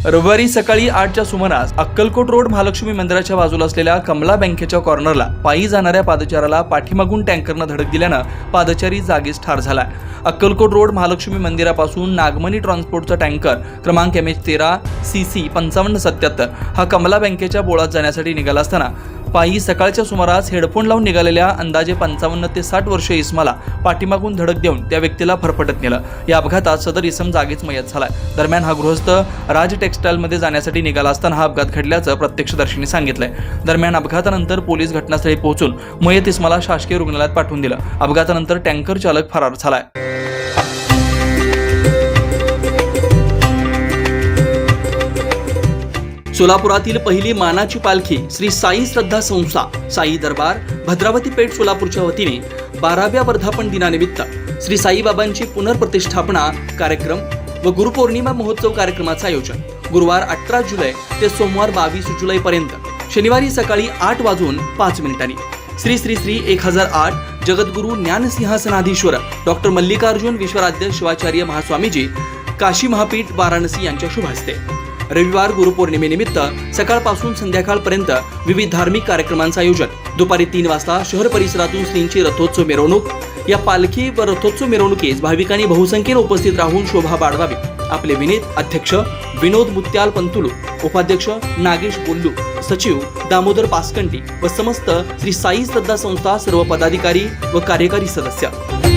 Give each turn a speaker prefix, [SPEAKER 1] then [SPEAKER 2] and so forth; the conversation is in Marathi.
[SPEAKER 1] रविवारी सकाळी 8च्या सुमारास अक्कलकोट रोड महालक्ष्मी मंदिराच्या बाजूला असलेल्या कमला बँकेच्या कॉर्नरला पायी जाणाऱ्या पादचाऱ्याला पाठीमागून टँकरनं धडक दिल्यानं पादचारी जागीच ठार झालाय। अक्कलकोट रोड महालक्ष्मी मंदिरापासून नागमणी ट्रान्सपोर्टचा टँकर क्रमांक MH13 CC 5577 हा कमला बँकेच्या बोळात जाण्यासाठी निघाला असताना पायी सकाळच्या सुमारास हेडफोन लावून निघालेल्या अंदाजे 55 ते 60 वर्षीय इसमाला पाठीमागून धडक देऊन त्या व्यक्तीला फरफटत नेलं। या अपघातात सदर इसम जागीच मयत झालाय। दरम्यान हा गृहस्थ राज टेक्सटाईलमध्ये जाण्यासाठी निघाला असताना हा अपघात घडल्याचं प्रत्यक्षदर्शींनी सांगितलंय। दरम्यान अपघातानंतर पोलीस घटनास्थळी पोहोचून मयत इसमाला शासकीय रुग्णालयात पाठवून दिलं। अपघातानंतर टँकर चालक फरार झालाय। सोलापुरातील पहिली मानाची पालखी श्री साई श्रद्धा संस्था साई दरबार भद्रावती पेठ सोलापूरच्या वतीने 12व्या वर्धापन दिनानिमित्त श्री साईबाबांची पुनर्प्रतिष्ठापना कार्यक्रम व गुरुपौर्णिमा महोत्सव कार्यक्रमाचं आयोजन गुरुवार 18 जुलै ते सोमवार 22 जुलै पर्यंत शनिवारी सकाळी 8:05 श्री श्री श्री 1008 जगद्गुरु ज्ञानसिंहासनाधीश्वर डॉक्टर मल्लिकार्जुन विश्वराध्य शिवाचार्य महास्वामीजी काशी महापीठ वाराणसी यांच्या शुभ हस्ते रविवार गुरुपौर्णिमेनिमित्त सकाळपासून संध्याकाळपर्यंत विविध धार्मिक कार्यक्रमांचं आयोजन दुपारी 3 वाजता शहर परिसरातून श्रींची रथोत्सव मिरवणूक। या पालखी व रथोत्सव मिरवणुकीस भाविकांनी बहुसंख्येने उपस्थित राहून शोभा बाळगावी। आपले विनीत अध्यक्ष विनोद मुत्याल पंतुलू, उपाध्यक्ष नागेश बोल्लू, सचिव दामोदर पासकंटी व समस्त श्री साई श्रद्धा संस्था सर्व पदाधिकारी व कार्यकारी सदस्य।